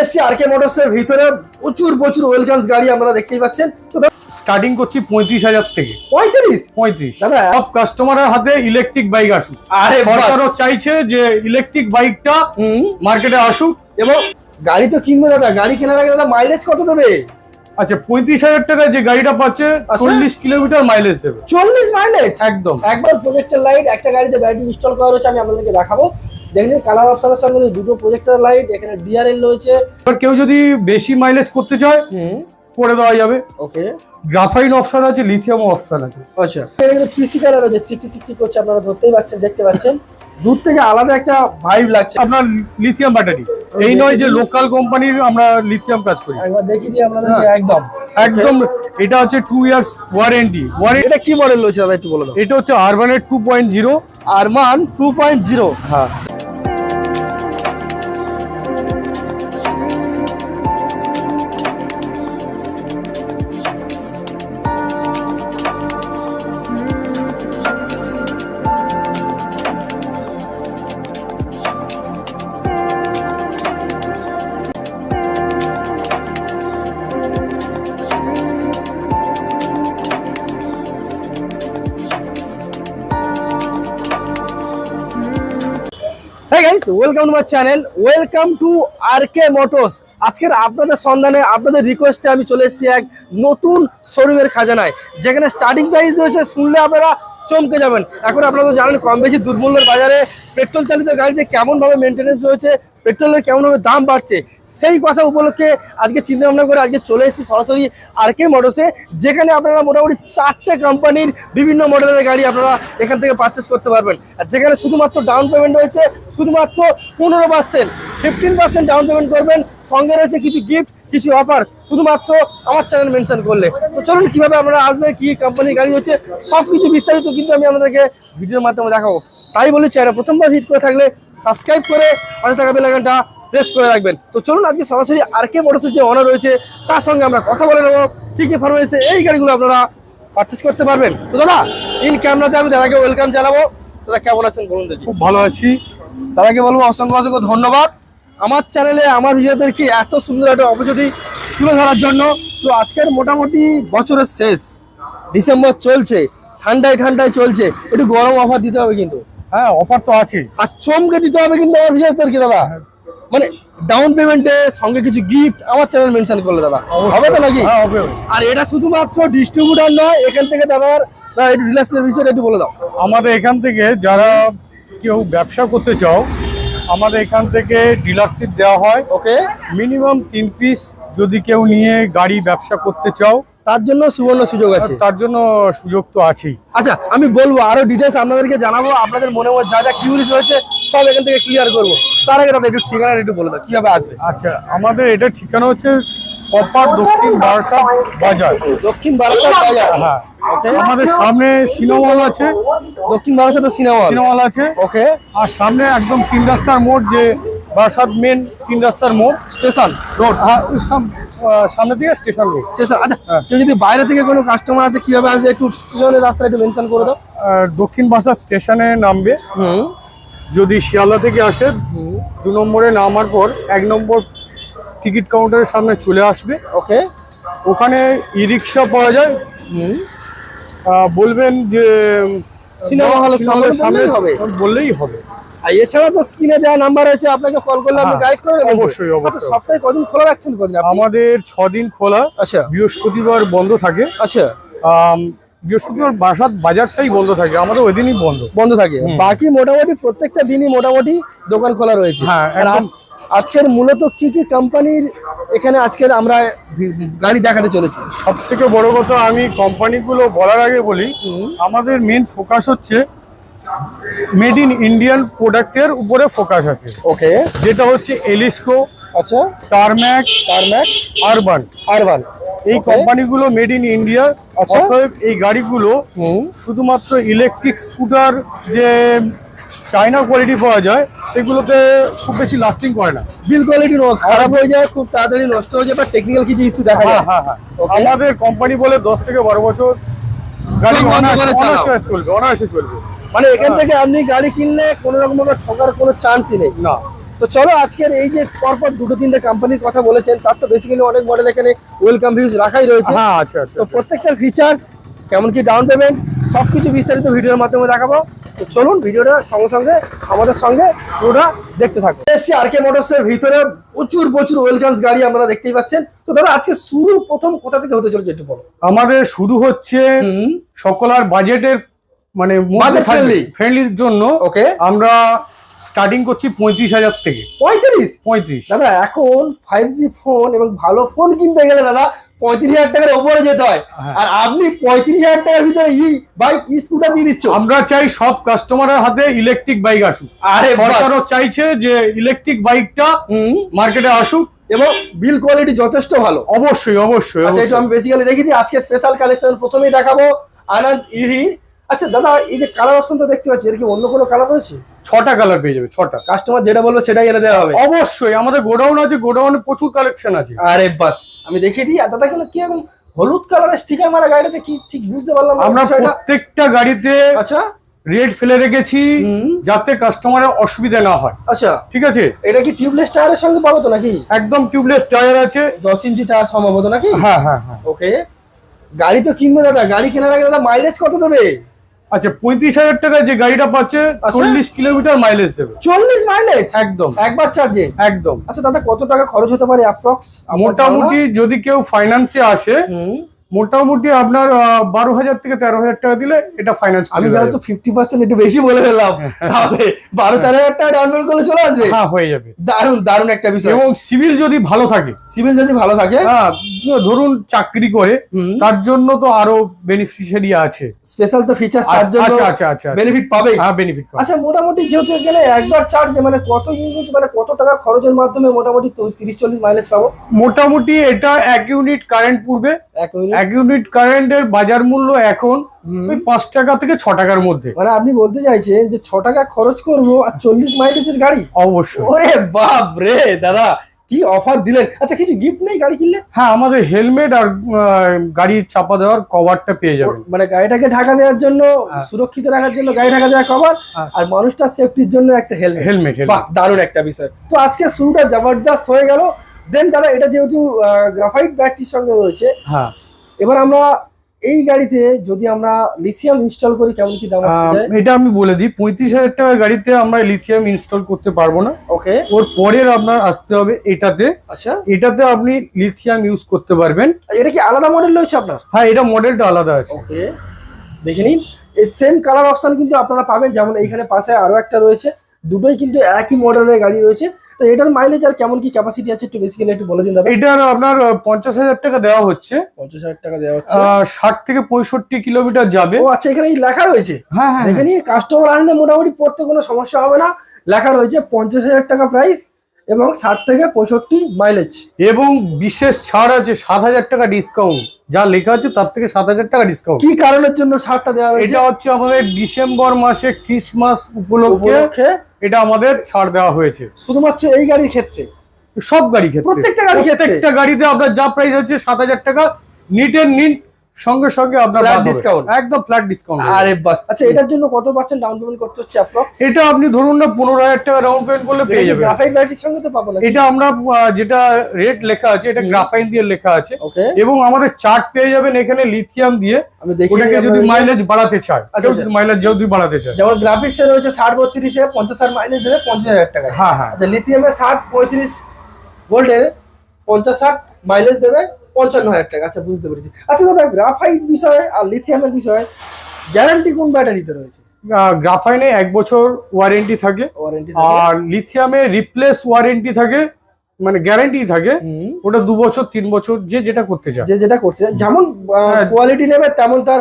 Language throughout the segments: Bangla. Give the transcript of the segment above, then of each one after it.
এসেছি আরকে মোটরসের ভিতরে প্রচুর প্রচুর ওয়েলকামস গাড়ি আপনারা দেখতেই পাচ্ছেন। তো স্টার্টিং করছি 35,000 থেকে। 35 দাদা সব কাস্টমারের হাতে ইলেকট্রিক বাইক আসুক। আরে সরকারও চাইছে যে ইলেকট্রিক বাইকটা মার্কেটে আসুক। এবং গাড়ি তো কিনবো দাদা, গাড়ি কেনার আগে দাদা মাইলেজ কত দেবে? আচ্ছা 35,000 টাকায় যে গাড়িটা পাচ্ছে 40 কিলোমিটার মাইলেজ দেবে। 40 মাইলেজ একদম। একবার প্রজেক্টর লাইট একটা গাড়িতে ব্যাটারি ইনস্টল করা রয়েছে, আমি আপনাদেরকে দেখাবো। দেখেন কালার অপশনের সঙ্গে দুটো প্রজেক্টর লাইট, এখানে ডিআরএল রয়েছে। এবার কেউ যদি বেশি মাইলেজ করতে চায় করে দেওয়া যাবে। ওকে, গ্রাফাইন অপশন আছে, লিথিয়াম অপশন আছে। আচ্ছা এখানে পিসি কালার রয়েছে, চিকচিক চিকচিক করছে, আপনারা ধরতেই পাচ্ছেন, দেখতে পাচ্ছেন দূর থেকে আলাদা একটা ভাইব লাগছে। আপনার লিথিয়াম ব্যাটারি, এই নয় যে লোকাল কোম্পানির আমরা লিথিয়াম কাজ করি। একবার দেখিয়ে দিই আপনাদেরকে। একদম একদম এটা হচ্ছে 2 ইয়ার্স ওয়ারেন্টি। এটা কি মডেল রয়েছে দাদা একটু বলে দাও। এটা হচ্ছে আরবানের 2.0। আরমান 2.0। হ্যাঁ Hey guys, welcome to my channel. Welcome to RK Motors. আজকের আপনাদের সন্ধানে, আপনাদের রিকোয়েস্টে আমি চলে এসেছি এক নতুন শোরুমের খাজানায়, যেখানে স্টার্টিং প্রাইস রয়েছে শুনলে আপনারা চমকে যাবেন। এখন আপনারা তো জানেন কম বেশি দুর্মূল্যের বাজারে পেট্রোল চালিত গাড়িতে কেমনভাবে মেনটেন্যান্স রয়েছে, পেট্রোলের কেমনভাবে দাম বাড়ছে, সেই কথা উপলক্ষে আজকে চিন্তা ভাবনা করে আজকে চলে এসেছি সরাসরি আরকে মোটরসে, যেখানে আপনারা মোটামুটি 4টে কোম্পানির বিভিন্ন মডেলের গাড়ি আপনারা এখান থেকে পারচেস করতে পারবেন। আর যেখানে শুধুমাত্র ডাউন পেমেন্ট রয়েছে শুধুমাত্র 15%, 15% ডাউন পেমেন্ট করবেন, সঙ্গে রয়েছে কিছু গিফট, কিছু অফার, শুধুমাত্র আমার চ্যানেল মেনশন করলে। তো চলুন কিভাবে আপনারা আসবেন, কি কোম্পানির গাড়ি হচ্ছে, সবকিছু বিস্তারিত কিন্তু আমি আপনাদেরকে ভিডিওর মাধ্যমে দেখাবো। তাই বলি চ্যানেল প্রথমবার ভিজিট করে থাকলে সাবস্ক্রাইব করে পাশে থাকা বেল আইকনটা প্রেস করে রাখবেন। তো চলুন আজকে সরাসরি আরকে মোটরসের যে ওনার রয়েছে তার সঙ্গে আমরা কথা বলে নেবো, কি কি ফরমেসে এই গাড়িগুলো আপনারা পারচেস করতে পারবেন। তো দাদা ইন ক্যামেরাতে আমি দাদাকে ওয়েলকাম জানাবো। দাদা কেমন আছেন বলুন দেখি। খুব ভালো আছি। দাদাকে বলবো অসংখ্য অসংখ্য ধন্যবাদ আমার চ্যানেলে আমার ভিডিওদেরকে এত সুন্দর একটা অপরচুনিটি তুলে ধরার জন্য। তো আজকের মোটামুটি বছরের শেষ, ডিসেম্বর চলছে, ঠান্ডায় ঠান্ডায় চলছে, একটু গরম অফার দিতে হবে কিন্তু। হ্যাঁ অফার তো আছে, আর চমকে দিতে হবে কিন্তু আমার ভিডিওদেরকে দাদা, মানে ডাউন পেমেন্টে সঙ্গে কিছু গিফট আমার চ্যানেল মেনশন করলে দাদা হবে তো নাকি? হ্যাঁ হবে। আর এটা শুধুমাত্র ডিস্ট্রিবিউটর নয়, এখান থেকে দাদার একটু রিলেশনের বিষয়টা একটু বলে দাও। আমাদের এখান থেকে যারা কেউ ব্যবসা করতে চাও, আমাদের এখান থেকে ডিলারশিপ দেওয়া হয়। ওকে, মিনিমাম 3 পিস যদি কেউ নিয়ে গাড়ি ব্যবসা করতে চাও তার জন্য সুবর্ণ সুযোগ আছে। তার জন্য সুযোগ তো আছেই। আচ্ছা আমি বলবো আরো ডিটেলস আপনাদেরকে জানাবো, আপনাদের মনে মনে যা যা কিউরিস রয়েছে সব এখান থেকে ক্লিয়ার করবো। তার আগে দাদা একটু ঠিকানা একটু বলে দাও কিভাবে আসবে। আচ্ছা আমাদের এটা ঠিকানা হচ্ছে প্রপার দক্ষিণ বারাসাত বাজার। দক্ষিণ বারাসাত বাজার। হ্যাঁ আমাদের সামনে সিনেমা হল আছে, দক্ষিণ বারাসাতের সিনেমা হল আছে। ওকে, আর সামনে একদম 3 রাস্তার মোড়, যে বারাসাত মেন 3 রাস্তার মোড়, স্টেশন রোড। হ্যাঁ সামনে থেকে স্টেশন রোড। স্টেশন। আচ্ছা কেউ যদি বাইরে থেকে কোনো কাস্টমার আছে কিভাবে আসবে একটু স্টেশনের রাস্তা একটু মেনশন করে দাও। দক্ষিণ বারাসাত স্টেশনে নামবে। যদি শিয়ালদা থেকে আসে 2 নম্বরে নামার পর 1 নম্বর টিকিট কাউন্টারের সামনে চলে আসবে। ওকে, ওখানে ই রিক্সা পাওয়া যায়। বলবেন যে সিনেমা হলের সামনে হবে, বললেই হবে। আর এছাড়া তো স্ক্রিনে দেওয়া নাম্বার আছে, আপনাকে কল করলে আপনি গাইড করে দেবেন। অবশ্যই আচ্ছা সপ্তাহে কদিন খোলা রাখছেন কদিন? আমাদের 6 দিন খোলা। আচ্ছা বৃহস্পতিবার বন্ধ থাকে। আচ্ছা বৃহস্পতিবার বারাসাত বাজারটাই বন্ধ থাকে, আমাদের ওই দিনই বন্ধ থাকে। বাকি মোটামুটি প্রত্যেকটা দিনই মোটামুটি দোকান খোলা রয়েছে। হ্যাঁ একদম। আজকের মূলত কি কি কোম্পানির এখানে আজকের আমরা গাড়ি দেখাতে চলেছি? সব থেকে বড় কথা আমি কোম্পানিগুলো বলার আগে বলি, আমাদের মেন ফোকাস হচ্ছে মেড ইন ইন্ডিয়ান প্রোডাক্টের উপরে ফোকাস আছে। ওকে, যেটা হচ্ছে এলিস্কো, আচ্ছা টারম্যাক, আরবান। এই কোম্পানিগুলো মেড ইন ইন্ডিয়া। অতএব এই গাড়িগুলো শুধুমাত্র ইলেকট্রিক স্কুটার যে চায়না কোয়ালিটি পাওয়া যায় সেগুলোতে খুব বেশি লাস্টিং করে না, বিল কোয়ালিটি খারাপ হয়ে যায়, খুব তাড়াতাড়ি নষ্ট হয়ে যায়, বা টেকনিক্যাল কিছু ইস্যু দেখা যায়। হ্যাঁ আমাদের কোম্পানি বলে 10 থেকে 12 বছর গাড়ি অনায়াসে চলবে। মানে এখান থেকে আপনি গাড়ি কিনলে কোনো রকম ভাবে ঠকার কোনো চান্সই নেই। না, তো চলো আজকের এই যে পরপর দুটো তিনটে কোম্পানির কথা বলেছেন, তার তো বেসিক্যালি অনেক মডেল এখানে ওয়েলকাম ভিউজ রাখাই রয়েছে। হ্যাঁ আচ্ছা আচ্ছা তো প্রত্যেকটার ফিচার্স কেমন কি ডাউন পেমেন্ট সবকিছু বিস্তারিত ভিডিওর মাধ্যমে দেখাবো। তো চলুন ভিডিওটা সঙ্গে সঙ্গে আমাদের সঙ্গে পুরোটা দেখতে থাকুন। এসছি আরকে মোটরসের ভিতরে প্রচুর প্রচুর ওয়েলকামস গাড়ি আপনারা দেখতেই পাচ্ছেন। তো দাদা আজকে শুরু প্রথম কোথা থেকে হতে চলেছে একটু বলো। আমাদের শুরু হচ্ছে সকলার বাজেটের মানে Budget friendly। ফ্রেন্ডলির জন্য ওকে আমরা স্টার্টিং করছি 35,000 থেকে। 35 দাদা এখন 5G ফোন এবং ভালো ফোন কিনতে গেলে দাদা 35,000 টাকার উপরে যেতে হয়, আর আপনি 35,000 টাকার ভিতরে বাইক স্কুটার দিয়ে দিচ্ছ। আমরা চাই সব কাস্টমারের হাতে ইলেকট্রিক বাইক আসুক, আরে সরকারও চাইছে যে ইলেকট্রিক বাইকটা মার্কেটে আসুক এবং বিল কোয়ালিটি যথেষ্ট ভালো। অবশ্যই অবশ্যই আচ্ছা এটা আমি বেসিক্যালি দেখি দিই আজকে স্পেশাল কালেকশন প্রথমেই দেখাবো আনন্দ ইভি। আচ্ছা দাদা এই যে কালার অপশন তো দেখতে পাচ্ছি, এর কি অন্য কোনো কালার রয়েছে? 6টা কালার পেয়ে যাবে, 6টা। কাস্টমার যেটা বলবে সেটাই এনে দেওয়া হবে? অবশ্যই আমাদের গোডাউন আছে, গোডাউনে প্রচুর কালেকশন আছে। আরে বাস আমি দেখিয়ে দিই। আর দাদা কেন কি এখন হলুদ কালারের স্টিকার মারা গাড়িতে কি ঠিক বুঝতে পারলাম না আমরা বিষয়টা। প্রত্যেকটা গাড়িতে আচ্ছা রেড ফেলে রেখেছি যাতে কাস্টমারের অসুবিধা না হয়। আচ্ছা ঠিক আছে, এটা কি টিউবলেস টায়ারের সঙ্গে পাবো তো নাকি? একদম টিউবলেস টায়ার আছে, 10 ইঞ্চি টায়ার সম্ভবত নাকি? হ্যাঁ হ্যাঁ হ্যাঁ। ওকে গাড়ি তো কিনবো দাদা, গাড়ি কেনার আগে দাদা মাইলেজ কত দেবে? আচ্ছা 35,000 টাকায় যে গাড়িটা পাচ্ছে 40 কিলোমিটার মাইলেজ দেবে। 40 মাইলেজ একদম একবার চার্জে? একদম। আচ্ছা দাদা কত টাকা খরচ হতে পারে অ্যাপ্রক্স? মোটামুটি যদি কেউ ফাইন্যান্সে আসে মোটামুটি আপনার 12,000 থেকে 13,000 টাকা দিলে এটা ফাইন্যান্স। আমি জানো তো 50% একটু বেশি বলে ফেললাম, তাহলে 12-13,000 টাকা ডাউন পেমেন্ট করলে চলে আসবে? হ্যাঁ হয়ে যাবে। দারুণ দারুণ একটা বিষয়। এবং সিভিল যদি ভালো থাকে, সিভিল যদি ভালো থাকে, হ্যাঁ ধরুন চাকরি করে তার জন্য তো আরো বেনিফিশিয়ারি আছে, স্পেশাল তো ফিচার্স তার জন্য আচ্ছা আচ্ছা আচ্ছা বেনিফিট পাবে। হ্যাঁ বেনিফিট পাবে। আচ্ছা মোটামুটি যেহেতু এখানে একবার চার্জে মানে কত ইউনিট মানে কত টাকা খরচের মাধ্যমে মোটামুটি 30-40 মাইলেজ পাবো? মোটামুটি এটা 1 ইউনিট কারেন্ট পড়বে। 1 ইউনিট কারেন্টের বাজার মূল্য এখন ওই 5 টাকা থেকে 6 টাকার মধ্যে। মানে আপনি বলতে চাইছেন যে 6 টাকা খরচ করবো আর 40 মাইলেজের গাড়ি? অবশ্যই। ওরে বাপ রে দাদা কি অফার দিলেন। আচ্ছা কিছু গিফট নেই গাড়ি কিনলে? হ্যাঁ আমাদের হেলমেট আর গাড়ি চাপা দেওয়ার কভারটা পেয়ে যাবেন। মানে গাড়িটাকে ঢাকা দেওয়ার জন্য, সুরক্ষিত রাখার জন্য গাড়ি ঢাকা দেওয়ার কভার, আর মানুষটার সেফটির জন্য একটা হেলমেট। বাহ দারুণ একটা বিষয়। তো আজকে শুরুটা জবরদস্ত হয়ে গেল। দেন দাদা এটা যেহেতু গ্রাফাইট ব্যাটারির সঙ্গে রয়েছে, হ্যাঁ এবার আমরা এই গাড়িতে যদি আমরা লিথিয়াম ইনস্টল করি কেমন কি দাম আসতে যায়? এটা আমি বলে দিই 35,000 টাকার গাড়িতে আমরা লিথিয়াম ইনস্টল করতে পারবো না। ওকে ওর পরের আপনার আসতে হবে এটাতে। আচ্ছা এটাতে আপনি লিথিয়াম ইউজ করতে পারবেন। এটা কি আলাদা মডেল রয়েছে আপনার? হ্যাঁ এটা মডেলটা আলাদা আছে। ওকে দেখে নিন এই সেম কালার অপশন কিন্তু আপনারা পাবেন, যেমন এইখানে পাশে আরো একটা রয়েছে, দুটোই কিন্তু একই মডেলের গাড়ি রয়েছে। তো এটার মাইলেজ আর কেমন কি ক্যাপাসিটি আছে একটু বেসিক্যালি একটু বলে দিন দাদা। এটার আপনার 50,000 টাকা দেওয়া হচ্ছে। 50,000 টাকা দেওয়া হচ্ছে, 60 থেকে 65 কিলোমিটার যাবে। ও আচ্ছা এখানে লেখা রয়েছে। হ্যাঁ হ্যাঁ দেখে নিন কাস্টমার আসলে মোটামুটি পড়তে কোনো সমস্যা হবে না। লেখা রয়েছে 50,000 টাকা প্রাইস এবং 60 থেকে 65 মাইলেজ, এবং বিশেষ ছাড় আছে 7,000 টাকা ডিসকাউন্ট। যা লেখা আছে তার থেকে 7,000 টাকা ডিসকাউন্ট। কি কারণের জন্য ছাড়টা দেওয়া হয়েছে? এটা হচ্ছে আমাদের ডিসেম্বর মাসে ক্রিসমাস উপলক্ষে এটা আমাদের ছাড় দেওয়া হয়েছে। শুধুমাত্র এই গাড়ির ক্ষেত্রে? সব গাড়ি ক্ষেত্রে, প্রত্যেকটা গাড়িতে আপনার যা প্রাইস হচ্ছে 7,000 টাকা নিটের নিট, সঙ্গে সঙ্গে আপনার ডিসকাউন্ট, একদম ফ্ল্যাট ডিসকাউন্ট। আরে বাস। আচ্ছা এটার জন্য কত পার্সেন্ট ডাউন পেমেন্ট করতে হচ্ছে অ্যাপ্রক্স? এটা আপনি ধরুন না 15,000 টাকা ডাউন পেমেন্ট করলে পেয়ে যাবেন। গ্রাফাইট ব্যাটারির সঙ্গে তো পাবো না? এটা আমরা যেটা রেট লেখা আছে এটা গ্রাফাইন দিয়ে লেখা আছে। ওকে এবং আমাদের চার্ট পেয়ে যাবেন এখানে লিথিয়াম দিয়ে। আমি দেখি ওটাকে যদি মাইলেজ বাড়াতে চায়, মাইলেজ যদি বাড়াতে চায়, যেমন গ্রাফিক্স এ রয়েছে 60-32 এ 50 মাইলেজ দেবে 50,000 টাকা। হ্যাঁ হ্যাঁ। আচ্ছা লিথিয়ামে 60-35 ভোল্টের 50-60 মাইলেজ দেবে 55,000 টাকা। আচ্ছা বুঝতে পেরেছি। আচ্ছা দাদা গ্রাফাইট বিষয়ে আর লিথিয়ামের বিষয়ে গ্যারান্টি কোন ব্যাটারিতে রয়েছে? গ্রাফাইনে 1 বছর ওয়ারেন্টি থাকে, আর লিথিয়ামে রিপ্লেস ওয়ারেন্টি থাকে, মানে গ্যারান্টি থাকে। ওটা 2 বছর 3 বছর যে যেটা করতে চায়, যে যেটা করছে, যেমন কোয়ালিটি নেবে তেমন তার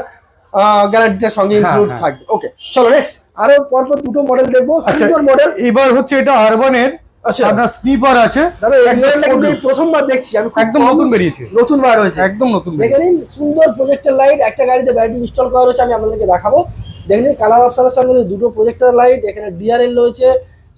গ্যারান্টিটার সঙ্গে ইনক্লুড থাকবে। ওকে চলো নেক্সট আরো পরপর দুটো মডেল দেখবো। সুন্দর মডেল। এবার হচ্ছে এটা আরবানের আপনার স্নিপার আছে। দাদা এই মডেলটা কিন্তু প্রথমবার দেখছি আমি, একদম নতুন বেরিয়েছে, নতুন বার হয়েছে, একদম নতুন। দেখে নিন সুন্দর প্রজেক্টর লাইট, একটা গাড়িতে ব্যাটারি ইনস্টল করা রয়েছে, আমি আপনাদেরকে দেখাবো। দেখে নিন কালার অপশনের সঙ্গে দুটো প্রজেক্টর লাইট, এখানে ডিআরএল রয়েছে,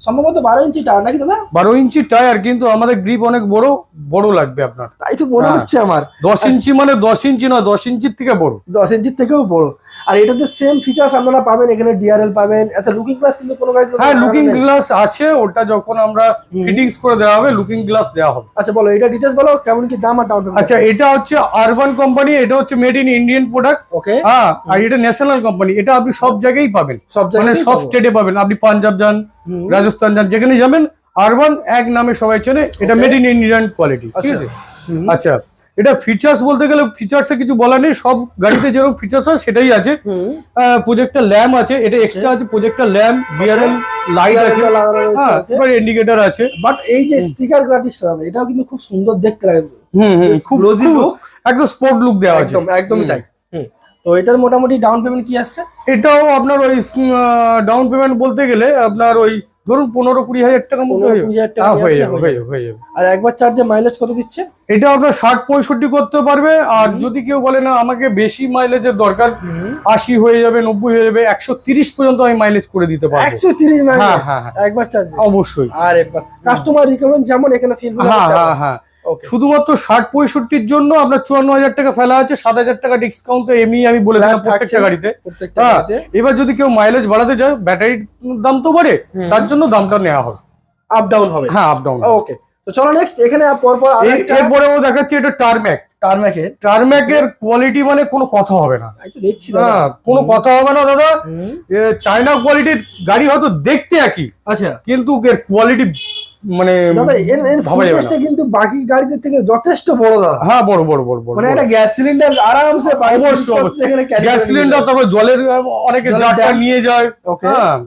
সম্ভবত 12 ইঞ্চি টায়ার নাকি দাদা? 12 ইঞ্চি টায়ার, কিন্তু আমাদের গ্রিপ অনেক বড় বড় লাগবে আপনার। তাই তো মনে হচ্ছে আমার। 10 ইঞ্চি মানে 10 ইঞ্চি নয়, 10 ইঞ্চির থেকে বড়, 10 ইঞ্চির থেকেও বড়। আর এটাতে সেম ফিচার্স আপনারা পাবেন এখানে, ডিআরএল পাবেন। আচ্ছা, লুকিং গ্লাস কিন্তু কোনো গাড়িতে? হ্যাঁ, লুকিং গ্লাস আছে, ওটা যখন আমরা ফিটিংস করে দেওয়া হবে লুকিং গ্লাস দেওয়া হবে। আচ্ছা বলো, এটা ডিটেইলস বলো, কেমন কি দাম আর ডাউন পেমেন্ট? আচ্ছা, এটা হচ্ছে আরবান কোম্পানি, এটা হচ্ছে মেড ইন ইন্ডিয়ান প্রোডাক্ট। ওকে। হ্যাঁ, আর এটা ন্যাশনাল কোম্পানি, এটা আপনি সব জায়গায় পাবেন, সব মানে জায়গায় সব স্টেটে পাবেন। আপনি পাঞ্জাব যান, রাজস্থান যান, যেখানে যাবেন আরবান এক নামে সবাই চেনে। এটা মেড ইন ইন্ডিয়ান কোয়ালিটি, ঠিক আছে। আচ্ছা, এটা ফিচার্স বলতে গেলে ফিচার্সে কিছু বলার নেই, সব গাড়িতে যেরকম ফিচার্স হয় সেটাই আছে। প্রজেক্টর ল্যাম্প আছে, এটা এক্সট্রা আছে, প্রজেক্টর ল্যাম্প, ডিআরএল লাইট আছে, হ্যাঁ, এবার ইন্ডিকেটর আছে। বাট এই যে স্টিকার গ্রাফিক্স আছে, এটাও কিন্তু খুব সুন্দর দেখতে লাগে। খুব গ্লোজি লুক, একদম স্পোর্ট লুক দেওয়া আছে, একদমই তাই। তো এটার মোটামুটি ডাউন পেমেন্ট কি আসছে? এটাও আপনার ওই ডাউন পেমেন্ট বলতে গেলে আপনার ওই ধরুন 15-20 হাজার টাকার মতো হয়ে যাবে। আর একবার চার্জে মাইলেজ কত দিচ্ছে? এটা আপনার 60-65 করতে পারবে। আর যদি কেউ বলে না আমাকে বেশি মাইলেজের দরকার, 80 হয়ে যাবে, 90 হয়ে যাবে, 130 পর্যন্ত আমি মাইলেজ করে দিতে পারবো। 130 মাইলেজ একবার চার্জে? অবশ্যই। আরে বাস, কাস্টমার রিকমেন্ড যেমন এখানে ফিল হবে। হ্যাঁ, শুধুমাত্র 60-65 জন্য আপনার 54,000 টাকা ফেলা আছে, 7,000 টাকা ডিসকাউন্ট এমনি আমি বলে দিলাম প্রত্যেকটা গাড়িতে। এবার যদি কেউ মাইলেজ বাড়াতে চায়, ব্যাটারির দাম তো বাড়ে, তার জন্য দামটা নেওয়া হবে, আপ ডাউন হবে। হ্যাঁ, আপ ডাউন। ওকে, তো চলো নেক্সট এখানে পরপর এরপরেও দেখাচ্ছি এটা টারম্যাকের কোয়ালিটি মানে কোনো কথা হবে না। দেখছি কোনো কথা হবে না দাদা। চায়না কোয়ালিটির গাড়ি হয়তো দেখতে একই, আচ্ছা, কিন্তু এর কোয়ালিটি মানে দাদা এর ফুটেজটা কিন্তু বাকি গাড়িদের থেকে যথেষ্ট বড় দাদা। হ্যাঁ, বড় মানে একটা গ্যাস সিলিন্ডার আরামসে গ্যাস সিলিন্ডার, তারপর জলের অনেকে জারটা নিয়ে যায়। হ্যাঁ।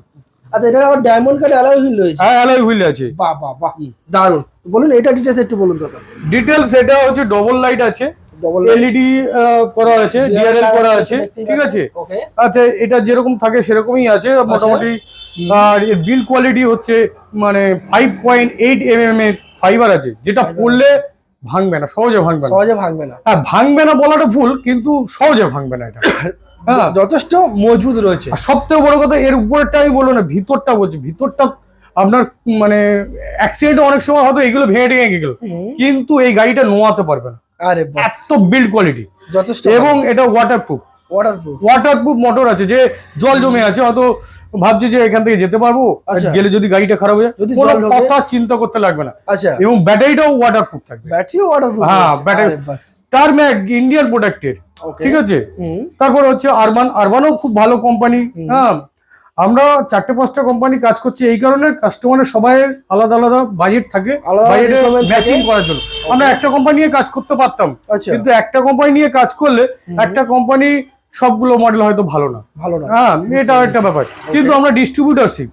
আচ্ছা, এটা আবার ডায়মন্ড কাট অ্যালয় হুইল রয়েছে? হ্যাঁ, অ্যালয় হুইল আছে। বাহ বাহ বাহ, দারুণ। বলুন এটা ডিটেইলস একটু বলুন দাদা। ডিটেইলস এটা হচ্ছে ডবল লাইট আছে, এলইডি করা আছে, ডিআরএল করা আছে, ঠিক আছে। আচ্ছা, এটা যেরকম থাকে সেরকমই আছে মোটামুটি। আর এর বিল কোয়ালিটি হচ্ছে মানে 5.8 mm এর ফাইবার আছে, যেটা পড়লে ভাঙবে না, সহজে ভাঙবে না। হ্যাঁ, ভাঙবে না বলাটা ভুল, কিন্তু সহজে ভাঙবে না। এটা যথেষ্ট মজবুত রয়েছে। আর সবথেকে বড় কথা, এর উপরেরটা আমি বলবো না, ভিতরটা বলছি। ভিতরটা আপনার মানে অ্যাক্সিডেন্ট অনেক সময় হয়তো এগুলো ভেঙে গেল, কিন্তু এই গাড়িটা নোয়াতে পারবে না। আরে এত বিল্ড কোয়ালিটি যথেষ্ট। এবং এটা ওয়াটারপ্রুফ মোটর আছে, যে জল জমে আছে হয়তো ভাবছি যে এখান থেকে যেতে পারবো, গেলে যদি গাড়িটা খারাপ হয়ে যায় কোনো কথা চিন্তা করতে লাগবে না। আচ্ছা, এবং ব্যাটারিটাও ওয়াটারপ্রুফ থাকবে। হ্যাঁ, ব্যাটারি টারম্যাক ইন্ডিয়ান প্রোডাক্টের, ঠিক আছে। তারপর হচ্ছে আরবানও খুব ভালো কোম্পানি। হ্যাঁ, আমরা 4-5টা কোম্পানি কাজ করছি এই কারণে, কাস্টমারের সবাই আলাদা আলাদা বাজেট থাকে, বাজেটে ম্যাচিং করার জন্য। আমরা একটা কোম্পানি নিয়ে কাজ করতে পারতাম, কিন্তু একটা কোম্পানি নিয়ে কাজ করলে একটা কোম্পানি সবগুলো মডেল হয়তো ভালো না। হ্যাঁ, এটা একটা ব্যাপার। কিন্তু আমরা ডিস্ট্রিবিউটারশিপ,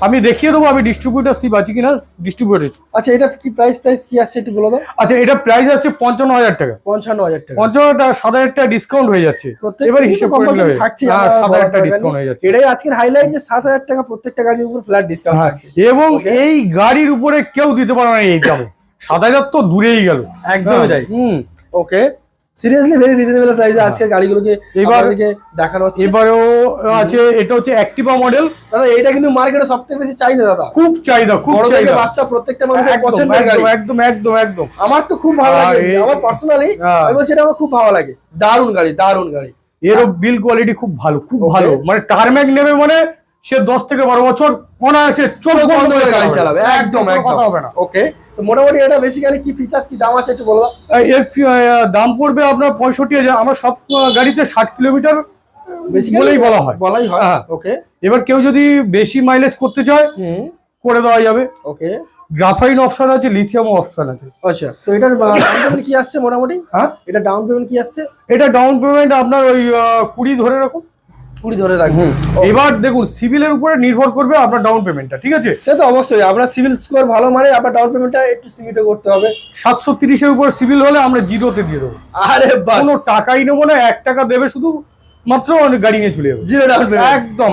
আমি দেখিয়ে দেবো আমি ডিস্ট্রিবিউটারশিপ আছি কিনা, ডিস্ট্রিবিউটার। আচ্ছা, এটা কি প্রাইস কি আসছে একটু বলে দাও। আচ্ছা, এটা প্রাইস আছে 55,000 টাকা। 55,000 টাকা, 7,000 টাকা ডিসকাউন্ট হয়ে যাচ্ছে। এবার হিসাব করে নিলে 7,000 টাকা ডিসকাউন্ট হয়ে যাচ্ছে। এটাই আজকের হাইলাইট, যে 7,000 টাকা প্রত্যেকটা গাড়ির উপর ফ্ল্যাট ডিসকাউন্ট থাকছে। এবং এই গাড়ির উপরে কেউ দিতে পারে না এই দামে। 7,000 তো দূরেই গেল, একদমই তাই। ওকে, সিরিয়াসলি ভেরি রিজনেবল প্রাইসে আজকের গাড়িগুলোকে আপনাদেরকে দেখানো হচ্ছে। এবারেও আছে, এটা হচ্ছে অ্যাক্টিভা মডেল। দাদা এটা কিন্তু মার্কেটে সবথেকে বেশি চাহিদা দাদা, খুব চাহিদা। বাচ্চা প্রত্যেকটা মানুষের পছন্দের গাড়ি। একদম আমার তো খুব ভালো লাগে, আমার পার্সোনালি আমি বলছি এটা আমার খুব ভালো লাগে। দারুণ গাড়ি। এরও বিল কোয়ালিটি খুব ভালো, মানে টারম্যাক নেবে মানে সে 10 থেকে 12 বছর অনায়াসে চোখ বন্ধ করে গাড়ি চালাবে, একদম কথা হবে না। ওকে, তো মোটামুটি এটা বেসিক্যালি কি ফিচার্স, কি দাম আছে একটু বলো। এর দাম পড়বে আপনার 65,000। আমার সব গাড়িতে 60 কিলোমিটার বলেই বলাই হয়। ওকে, এবার কেউ যদি বেশি মাইলেজ করতে চায় করে দেওয়া যাবে। ওকে, গ্রাফাইন অপশন আছে, লিথিয়াম অপশন আছে। আচ্ছা, তো এটার ডাউন পেমেন্ট কি আসছে মোটামুটি? হ্যাঁ, এটা ডাউন পেমেন্ট কি আসছে? এটা ডাউন পেমেন্ট আপনার ওই 20 ধরে রাখুন, 20 ধরে রাখুন। এবার দেখুন সিভিলের উপরে নির্ভর করবে আপনার ডাউন পেমেন্টটা, ঠিক আছে। সে তো অবশ্যই, আপনার সিভিল স্কোর ভালো মানে আপনার ডাউন পেমেন্টটা একটু সীমিত করতে হবে। 730 এর উপর সিভিল হলে আমরা জিরোতে দিয়ে দেবো। আরে বাস, কোনো টাকাই নেবো না, 1 টাকা দেবে শুধু মাত্র, গাড়ি নিয়ে চলে যাবে, জিরো ডাউন পেমেন্ট। একদম।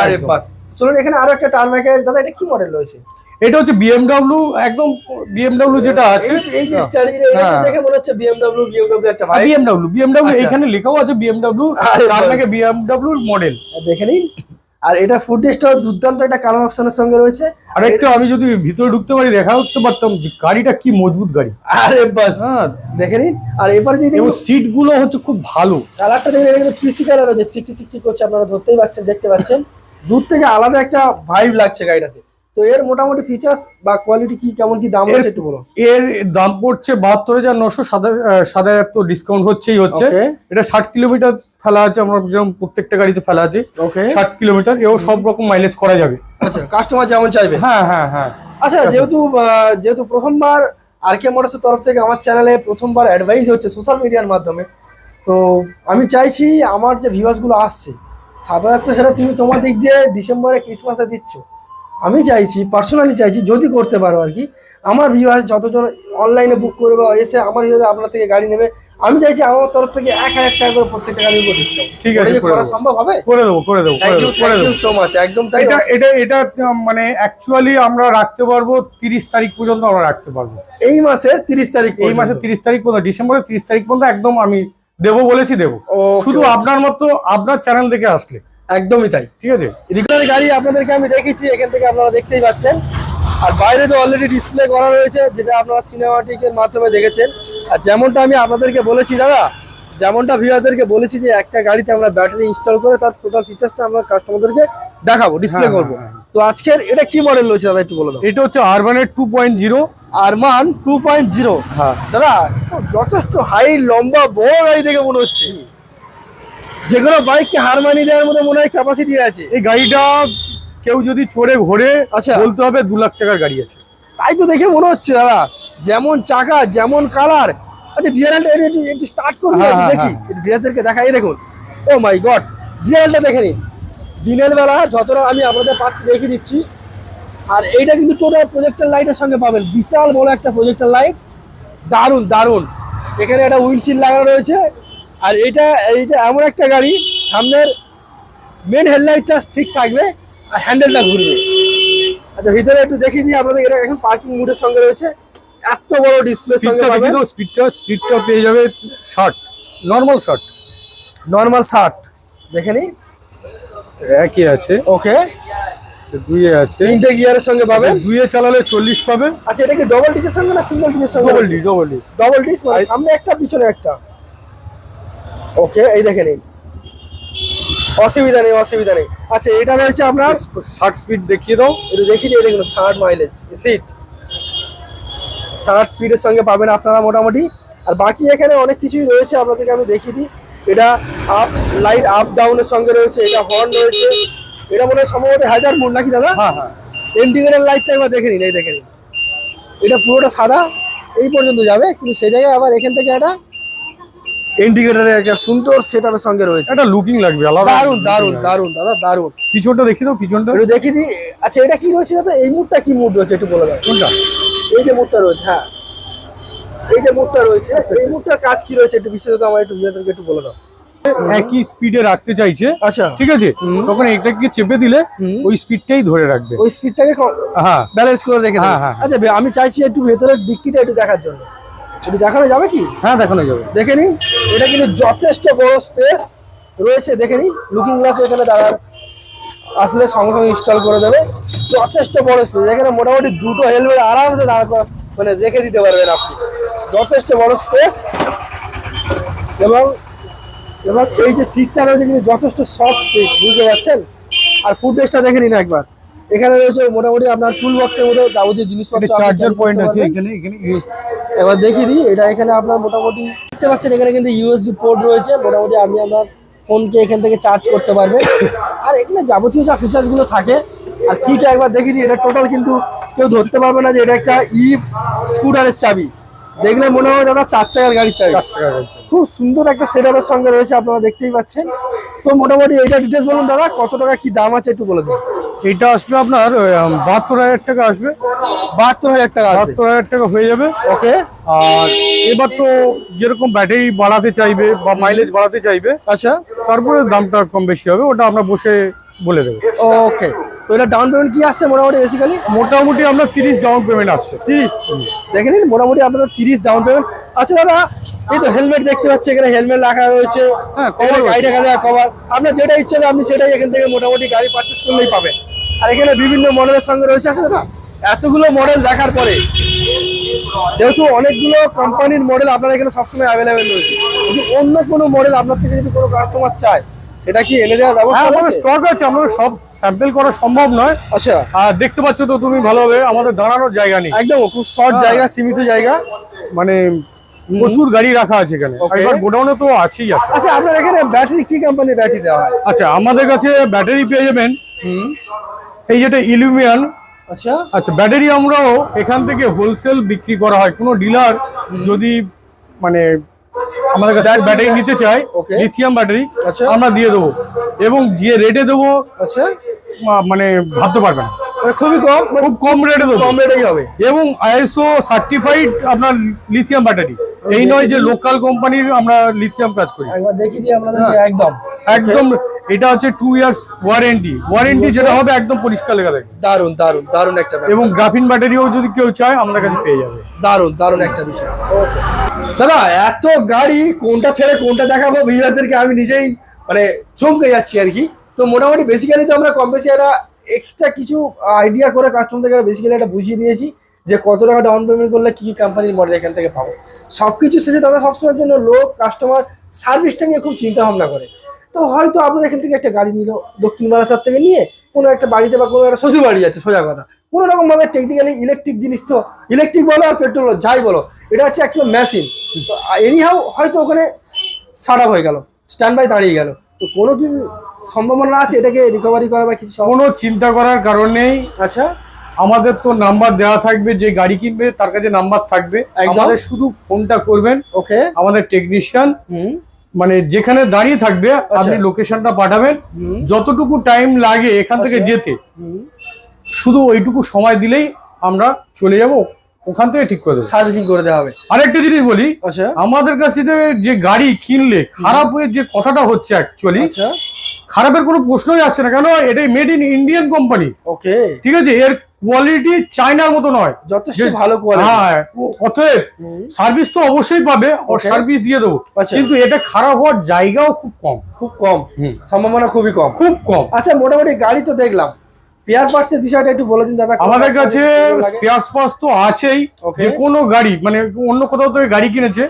আরে বাস, চলুন এখানে আরো একটা টারম্যাকের, দাদা এটা কি মডেল রয়েছে? এটা হচ্ছে বিএমডব্লিউ, একদম বিএমডব্লিউ যেটা আছে এই যে স্টাডি, এটা দেখে মনে হচ্ছে বিএমডব্লিউ একটা ভাই। বিএমডব্লিউ এখানে লেখাও আছে বিএমডব্লিউ, টারম্যাকে বিএমডব্লিউ মডেল দেখে নিন। আর এটা ফুটরেস্টটাও দুর্দান্ত একটা কালার অপশনের সঙ্গে রয়েছে। আর একটা আমি যদি ভিতরে ঢুকতে পারি দেখা করতে পারতাম যে গাড়িটা কি মজবুত গাড়ি। আরে বাস হ্যাঁ দেখে নিন। আর এবার যদি এবং সিট গুলো হচ্ছে খুব ভালো, কালারটা দেখেন, এটা কিন্তু পিসি কালার হচ্ছে, চিকচিক চিকচিক করছে, আপনারা ধরতেই পাচ্ছেন, দেখতে পাচ্ছেন দূর থেকে আলাদা একটা ভাইব লাগছে গাড়িটাতে। তো এর মোটামুটি ফিচার্স বা কোয়ালিটি কি কেমন কি দাম হচ্ছে একটু বলো। এর দাম পড়ছে 72,900, সাদা তো ডিসকাউন্ট হচ্ছে। Okay. এটা 60 কিলোমিটার ফেলা আছে, আমরা যেমন প্রত্যেকটা গাড়িতে ফেলা আছে ওকে 60 কিলোমিটার, এও সব রকম মাইলেজ করা যাবে। আচ্ছা, কাস্টমার যেমন চাইবে। হ্যাঁ হ্যাঁ হ্যাঁ। আচ্ছা, যেহেতু প্রথমবার আরকে মোটরসের তরফ থেকে আমার চ্যানেলে প্রথমবার অ্যাডভাইস হচ্ছে সোশ্যাল মিডিয়ার মাধ্যমে, তো আমি চাইছি আমার যে ভিউয়ার্স গুলো আসছে 7,000, তো সেটা তুমি তোমার দিক দিয়ে ডিসেম্বরে ক্রিসমাসে দিচ্ছ। আমি চাইছি, পার্সোনালি চাইছি যদি করতে পারো আর কি, আমার ভিউয়ার্স যতজন অনলাইনে বুক করবে বা এসে আমার যদি আপনার থেকে গাড়ি নেবে, আমি চাইছি আমার তরফ থেকে 1,000 টাকা করে প্রত্যেকটা গাড়ির উপর ডিসকাউন্ট। ঠিক আছে, করা সম্ভব হবে? করে দেবো করে দেবো থ্যাংক করে ইউ দেবো। So much. একদম তাই। এটা মানে অ্যাকচুয়ালি আমরা রাখতে পারবো 30 তারিখ পর্যন্ত, আমরা রাখতে পারবো এই মাসের 30 তারিখ, এই মাসের 30 তারিখ পর্যন্ত, ডিসেম্বরের 30 তারিখ পর্যন্ত একদম আমি দেবো বলেছি, দেবো। Okay. শুধু আপনার মতো আপনার চ্যানেল থেকে আসলে। একদমই তাই। ঠিক আছে, রেগুলার গাড়ি আপনাদেরকে আমি দেখেছি, এখান থেকে আপনারা দেখতেই পাচ্ছেন। আর বাইরে তো অলরেডি ডিসপ্লে করা রয়েছে, যেটা আপনারা সিনেমাটিকের মাধ্যমে দেখেছেন। আর যেমনটা আমি আপনাদেরকে বলেছি দাদা, যেমনটা ভিউয়ারদেরকে বলেছি যে একটা গাড়িতে আমরা ব্যাটারি ইনস্টল করে তার টোটাল ফিচার্সটা আমরা কাস্টমারদেরকে দেখাবো, ডিসপ্লে হ্যাঁ, করবো। হ্যাঁ, তো আজকের এটা কি মডেল রয়েছে দাদা একটু বলে দাও। এটা হচ্ছে আরবানের 2.0। আরমান 2.0। হ্যাঁ দাদা যথেষ্ট হাই লম্বা বড় গাড়ি দেখে মনে হচ্ছে, যেগুলো বাইককে হার মানিয়ে দেওয়ার মতো মনে হয় ক্যাপাসিটি আছে। এই গাড়িটা কেউ যদি চড়ে ঘোরে আচ্ছা। বলতে হবে 2 লাখ টাকার গাড়ি আছে। তাই তো দেখে মনে হচ্ছে দাদা, যেমন চাকা যেমন কালার। আচ্ছা ডিআরএলটা একটু স্টার্ট করবো, হ্যাঁ, একটু হ্যাঁ, দেখি ভিউয়ারদেরকে দেখাই। দেখুন, ও মাই গড, ডিআরএলটা দেখে নিন। দিনের বেলা যতটা আমি আপনাদের পাচ্ছি দেখিয়ে দিচ্ছি। আর এইটা কিন্তু টোটাল প্রজেক্টর লাইটের সঙ্গে পাবেন, বিশাল বড় একটা প্রজেক্টর লাইট, দারুণ দারুণ। এখানে একটা উইন্ডশিল্ড লাগানো রয়েছে। আর এইটা এমন একটা গাড়ি, সামনের মেন হেডলাইটটা ঠিক থাকবে আর হ্যান্ডেলটা ঘুরবে। আচ্ছা ভিতরে একটু দেখিয়ে দিই আপনাদের। এটা এখন পার্কিং মুডের সঙ্গে রয়েছে, এত বড় ডিসপ্লের সঙ্গে পাবেন। স্পিডটা পেয়ে যাবে 60, নরমাল 60। নরমাল 60 দেখে নিই। একই আছে, ওকে, 2 এ আছে, 3টে গিয়ারের সঙ্গে পাবেন। 2 এ চালালে 40 পাবে। আচ্ছা, এটা কি ডবল ডিসের সঙ্গে না সিঙ্গেল ডিসের সঙ্গে? Double disc. ডবল ডিস, মানে সামনে একটা পিছনে একটা। ওকে, এই দেখে নিন, অসুবিধা নেই অসুবিধা নেই। আচ্ছা, এটা রয়েছে আপনার 60 স্পিড দেখিয়ে দাও। একটু দেখিয়ে দিয়ে দেখুন, 60 মাইলেজ সিট, 60 স্পিডের সঙ্গে পাবেন আপনারা মোটামুটি। আর বাকি এখানে অনেক কিছুই রয়েছে, আপনাদেরকে আমি দেখিয়ে দিই। এটা লাইট আপ ডাউনের সঙ্গে রয়েছে, এটা হর্ন রয়েছে। এটা মনে হয় সম্ভবত হাজার মোড নাকি দাদা? হ্যাঁ হ্যাঁ। ইন্ডিকেটর লাইটটা একবার দেখে নিন, এই দেখে নিন। এটা পুরোটা সাদা এই পর্যন্ত যাবে, কিন্তু সেই জায়গায় আবার এখান থেকে একটা ইন্ডিকেটরের একটা সুন্দর সেটআপের সঙ্গে রয়েছে। এটা লুকিং লাগবে আলাদা। দারুন দারুন দারুন দাদা, দারুন। পিছনটা দেখিয়ে দাও, পিছনটা একটু দেখিয়ে দিই। আচ্ছা, এটা কি রয়েছে দাদা? এই মুডটা কি মুড রয়েছে একটু বলে দাও। কোনটা? এই যে মুডটা রয়েছে, হ্যাঁ এই যে মুডটা রয়েছে, এই মুডটার কাজ কি রয়েছে একটু বিস্তারিত আমার একটু ভিউয়ারদেরকে একটু বলে দাও। একই স্পিডে রাখতে চাইছে, আচ্ছা, ঠিক আছে, তখন এটাকে চেপে দিলে ওই স্পিডটাই ধরে রাখবে, ওই স্পিডটাকে হ্যাঁ ব্যালেন্স করে রেখে দেবে। হ্যাঁ, হ্যাঁ। আচ্ছা, আমি চাইছি একটু ভেতরের ডিক্কিটা একটু দেখার জন্য। একটু দেখানো যাবে কি? হ্যাঁ দেখানো যাবে। দেখে নিন, এটা কিন্তু যথেষ্ট বড় স্পেস রয়েছে। দেখে নিন, লুকিং গ্লাস এখানে দাঁড়ান, আসলে সঙ্গে সঙ্গে ইনস্টল করে দেবে। যথেষ্ট বড় স্পেস, এখানে মোটামুটি দুটো হেলমেট আরামসে দাঁড়াতে মানে রেখে দিতে পারবেন আপনি। যথেষ্ট বড় স্পেস। এবং এই যে সিটটা রয়েছে কিন্তু যথেষ্ট সফট সিট, বুঝতে পারছেন। আর ফুটরেস্টটা দেখে নিন একবার। এখানে রয়েছে মোটামুটি আপনার টুল বক্সের মধ্যে যাবতীয় জিনিসপত্র, চার্জার পয়েন্ট আছে এখানে। এবার দেখিয়ে দিই, এটা এখানে আপনার মোটামুটি দেখতে পাচ্ছেন, এখানে কিন্তু ইউএসবি পোর্ট রয়েছে। মোটামুটি আপনি আপনার ফোনকে এখান থেকে চার্জ করতে পারবেন। আর এখানে যাবতীয় যা ফিচার্স গুলো থাকে। আর কিটা একবার দেখিয়ে দিই, এটা টোটাল কিন্তু কেউ ধরতে পারবে না যে এটা একটা স্কুটারের চাবি। দেখলে মনে হয় দাদা 4 চাকার গাড়ির চাবি। 4 টাকা আছে। খুব সুন্দর একটা সেটআপের সঙ্গে রয়েছে, আপনারা দেখতেই পাচ্ছেন। তো মোটামুটি এটা ডিটেলস বলুন দাদা, কত টাকা কি দাম আছে একটু বলে দিন। এটা আসবে আপনার 72,000 টাকা আসবে। 72,000 টাকা আসবে। 72,000 টাকা হয়ে যাবে। ওকে। আর এবার তো যেরকম ব্যাটারি বাড়াতে চাইবে বা মাইলেজ বাড়াতে চাইবে, আচ্ছা, তারপরে দামটা কম বেশি হবে, ওটা আমরা বসে বলে দেবো। ওকে। তো এটা ডাউন পেমেন্ট কি আসছে মোটামুটি বেসিক্যালি? মোটামুটি আমরা 30 ডাউন পেমেন্ট আসছে। 30 দেখে নিন, মোটামুটি আপনাদের 30 ডাউন পেমেন্ট। আচ্ছা দাদা, এই তো হেলমেট দেখতে পাচ্ছি, এখানে হেলমেট রাখা রয়েছে। হ্যাঁ, এখানে cover গাড়ি রাখা যায় কভার। আপনার যেটা ইচ্ছে হবে আপনি সেটাই এখান থেকে মোটামুটি গাড়ি পারচেস করলেই পাবেন। আর এখানে বিভিন্ন মডেলের সঙ্গে রয়েছে, আছে না এতগুলো মডেল দেখার পরে, যেহেতু অনেকগুলো কোম্পানির মডেল আপনার এখানে সবসময় অ্যাভেলেবেল রয়েছে, যদি অন্য কোনো মডেল আপনার থেকে যদি কোনো কাস্টমার চায় সেটা কি এনে দেওয়ার হ্যাঁ, ব্যবস্থা আমাদের আছে? স্টক আছে, আমরা সব স্যাম্পল করা সম্ভব নয়। আচ্ছা, আর দেখতে পাচ্ছ তো তুমি ভালোভাবে, আমাদের দাঁড়ানোর জায়গা নেই, একদম খুব শর্ট জায়গা, সীমিত জায়গা, মানে প্রচুর গাড়ি রাখা আছে এখানে। Okay. এবার গোডাউনে তো আছেই আছে। আচ্ছা আপনার এখানে ব্যাটারি কি কোম্পানির ব্যাটারি দেওয়া হয়? আচ্ছা, আমাদের কাছে ব্যাটারি পেয়ে যাবেন এই যেটা ইলুমিয়ান। আচ্ছা, আচ্ছা, ব্যাটারি আমরাও এখান থেকে হোলসেল বিক্রি করা হয়। কোনো ডিলার যদি মানে আমাদের কাছে ব্যাটারি নিতে চায়, Okay. লিথিয়াম ব্যাটারি, আচ্ছা। আমরা দিয়ে দেবো, এবং যে রেটে দেবো আচ্ছা, মানে ভাবতে পারবেন না। মানে খুবই কম, মানে খুব কম রেটে দেবো, কম রেটেই হবে। এবং আইএসও সার্টিফাইড আপনার লিথিয়াম ব্যাটারি। এই নয় যে লোকাল কোম্পানির আমরা লিথিয়াম কাজ করি, একবার দেখিয়ে দিই আপনাদেরকে। একদম একদম। এটা হচ্ছে 2 ইয়ার্স ওয়ারেন্টি যেটা হবে একদম পরিষ্কার লেখা থাকে। দারুন দারুন দারুন একটা ব্যাপার। এবং গ্রাফিন ব্যাটারিও যদি কেউ চায় আমাদের কাছে পেয়ে যাবে। দারুন দারুন একটা বিষয়। দাদা এত গাড়ি কোনটা ছেড়ে কোনটা দেখাবো ভিউয়ারদেরকে আমি নিজেই মানে চমকে যাচ্ছি আর কি। তো মোটামুটি বেসিক্যালি তো আমরা কম বেশি একটা এক্সট্রা কিছু আইডিয়া করে কাস্টমারদের বেসিক্যালি একটা বুঝিয়ে দিয়েছি যে কত টাকা ডাউন পেমেন্ট করলে কি কোম্পানির মডেল এখান থেকে পাবো। সব কিছু শেষে দাদা সবসময়ের জন্য লোক কাস্টমার সার্ভিসটা নিয়ে খুব চিন্তা ভাবনা করে। তো হয়তো আপনার এখান থেকে একটা গাড়ি নিল দক্ষিণ বারাসাত থেকে নিয়ে কোনো একটা বাড়িতে বা কোনো একটা শ্বশুর বাড়ি যাচ্ছে, সোজা কথা, কোনো রকম ভাবে টেকনিক্যালি ইলেকট্রিক জিনিস, তো ইলেকট্রিক বলো আর পেট্রোল বলো যাই বলো, এটা হচ্ছে অ্যাকচুয়াল মেশিন। তো এনিহাও হয়তো ওখানে শাট আপ হয়ে গেল, স্ট্যান্ড বাই দাঁড়িয়ে গেল, তো কোনো কি সম্ভাবনা আছে এটাকে রিকভারি করা বা কিছু কোনো চিন্তা করার কারণ নেই। আচ্ছা, আমাদের তো নাম্বার দেওয়া থাকবে, যে গাড়ি কিনবে তার কাছে নাম্বার থাকবে, একদম। আমাদের শুধু ফোনটা করবেন, ওকে, আমাদের টেকনিশিয়ান মানে যেখানে দাঁড়িয়ে থাকবে আপনি লোকেশনটা পাঠাবেন, যতটুকু টাইম লাগে এখান থেকে যেতে শুধু ওইটুকু সময় দিলেই আমরা চলে যাব, ওখান থেকে ঠিক করে দেবো, সার্ভিসিং করে দেওয়া হবে। আরেকটা জিনিস বলি, আচ্ছা আমাদের কাছে যে গাড়ি কিনলে খারাপ হয়ে যে কথাটা হচ্ছে, অ্যাকচুয়ালি আচ্ছা, খারাপের কোনো প্রশ্নই আসছে না, কেন এটাই মেড ইন ইন্ডিয়ান কোম্পানি। ওকে, ঠিক আছে, এর কোয়ালিটি চায়নার মতো নয়, যথেষ্ট ভালো কোয়ালিটি। হ্যাঁ, অতএব সার্ভিস তো অবশ্যই পাবে, ও সার্ভিস দিয়ে দেবো, আচ্ছা। কিন্তু এটা খারাপ হওয়ার জায়গাও খুব কম, খুব কম, সম্ভাবনা খুবই কম, খুব কম। আচ্ছা মোটামুটি গাড়ি তো দেখলাম, স্পেয়ার পার্টস এর বিষয়টা একটু বলে দিন দাদা। আমাদের কাছে স্পেয়ার পার্টস তো আছেই, যে কোনো গাড়ি মানে অন্য কোথাও থেকে গাড়ি কিনেছে,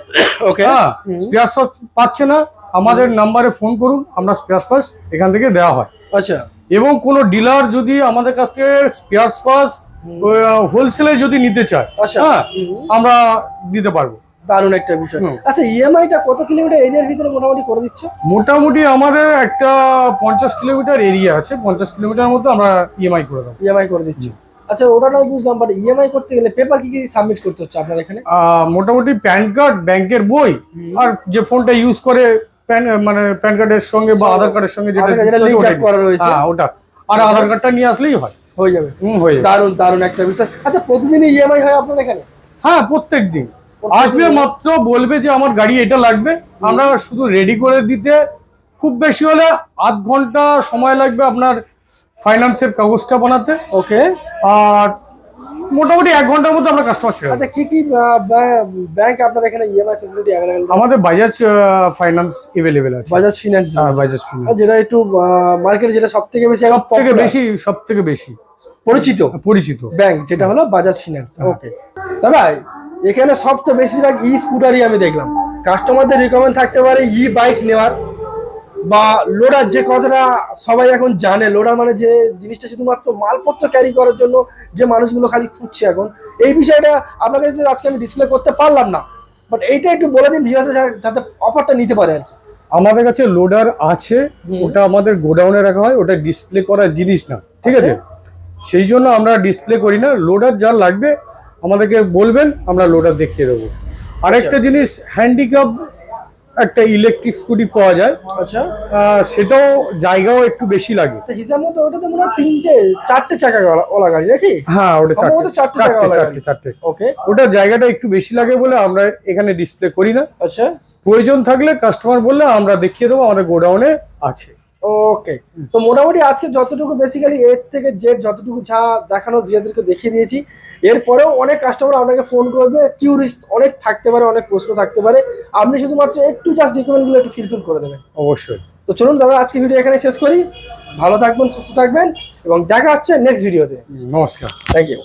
ওকে, হ্যাঁ, স্পেয়ার পার্টস পাচ্ছে না, আমাদের নাম্বারে ফোন করুন, আমরা স্পেয়ার পার্টস এখান থেকে দেওয়া হয়। আচ্ছা, এবং কোনো ডিলার যদি আমাদের কাছ থেকে স্পেয়ার পার্টস হোলসেলে যদি নিতে চায়, আচ্ছা, হ্যাঁ, আমরা দিতে পারবো। দারুণ একটা বিষয়। আচ্ছা ইএমআই টা কত কিলোমিটার এরিয়ার ভিতরে মোটামুটি করে দিচ্ছ? মোটামুটি আমাদের একটা 50 কিলোমিটার এরিয়া আছে, 50 কিলোমিটার মধ্যে আমরা ইএমআই করে দেবো। ইএমআই করে দিচ্ছ, আচ্ছা ওটা না বুঝলাম, বাট ইএমআই করতে গেলে পেপার কি কি সাবমিট করতে হচ্ছে আপনার এখানে? মোটামুটি প্যান কার্ড, ব্যাংকের বই, আর যে ফোনটা ইউজ করে মানে প্যান কার্ডের সঙ্গে বা আধার কার্ডের সঙ্গে যেটা লিংক আপ করা রয়েছে, হ্যাঁ ওটা, আর আধার কার্ডটা নিয়ে আসলেই হয়, হয়ে যাবে। হয়ে যাবে। দারুণ দারুণ একটা বিষয়। আচ্ছা প্রতিদিনই ইএমআই হয় আপনার এখানে? হ্যাঁ, প্রত্যেক দিন আসবে, মাত্র বলবে যে আমার গাড়ি এটা লাগবে, আমরা শুধু রেডি করে দিতে খুব বেশি হলে আধ ঘন্টা সময় লাগবে আপনার ফাইন্যান্সের কাগজটা বানাতে, ওকে, আর মোটামুটি 1 ঘন্টার মধ্যে আমরা কাস্টমার ছেড়ে দেব। আচ্ছা কি কি ব্যাংক আপনার এখানে ইএমআই ফ্যাসিলিটি अवेलेबल? আমাদের বাজাজ ফাইন্যান্স अवेलेबल আছে। বাজাজ ফিনান্স, হ্যাঁ, বাজাজ ফাইন্যান্স, যেটা একটু মার্কেটে যেটা সবথেকে বেশি সবথেকে বেশি পরিচিত ব্যাংক যেটা হলো বাজাজ ফিনান্স। ওকে দাদা, এখানে সব তো বেশিরভাগ ই স্কুটারই আমি দেখলাম, কাস্টমারদের রিকমেন্ড থাকতে পারে ই বাইক নেওয়ার, বা লোডার, যে কথাটা সবাই এখন জানে, লোডার মানে যে জিনিসটা শুধুমাত্র মালপত্র ক্যারি করার জন্য যে মানুষগুলো খালি খুঁজছে এখন, এই বিষয়টা আপনাদের আজকে আমি ডিসপ্লে করতে পারলাম না, বাট এইটা একটু বলে দিন ভিউয়ার্সদের যাতে অফারটা নিতে পারে আর কি। আমাদের কাছে লোডার আছে, ওটা আমাদের গোডাউনে রাখা হয়, ওটা ডিসপ্লে করার জিনিস না, ঠিক আছে, সেই জন্য আমরা ডিসপ্লে করি না। লোডার যা লাগবে আমাদেরকে বলবেন, আমরা লোডার দেখিয়ে দেবো। আরেকটা জিনিস, হ্যান্ডিক্যাপ একটা ইলেকট্রিক স্কুটি পাওয়া যায়, আচ্ছা, সেটাও জায়গাও একটু বেশি লাগে। হিসাব মতো ওটাতে মনে হয় 4টে চাকা ওলা গাড়ি নাকি? হ্যাঁ, ওটা চারটে। ওকে, ওটা জায়গাটা একটু বেশি লাগে বলে আমরা এখানে ডিসপ্লে করি না। আচ্ছা, প্রয়োজন থাকলে কাস্টমার বললে আমরা দেখিয়ে দেবো, আমাদের গোডাউনে আছে। ওকে, তো মোটামুটি আজকে যতটুকু বেসিক্যালি এর থেকে জেড যতটুকু যা দেখানো ভিউয়ারদেরকে দেখিয়ে দিয়েছি। এরপরেও অনেক কাস্টমার আপনাকে ফোন করবে, কিউরিস অনেক থাকতে পারে, অনেক প্রশ্ন থাকতে পারে, আপনি শুধুমাত্র একটু জাস্ট রিকমেন্ডগুলো একটু ফিল করে দেবেন। অবশ্যই। তো চলুন দাদা, আজকে ভিডিও এখানে শেষ করি। ভালো থাকবেন, সুস্থ থাকবেন এবং দেখা হচ্ছে নেক্সট ভিডিওতে। নমস্কার। Thank you.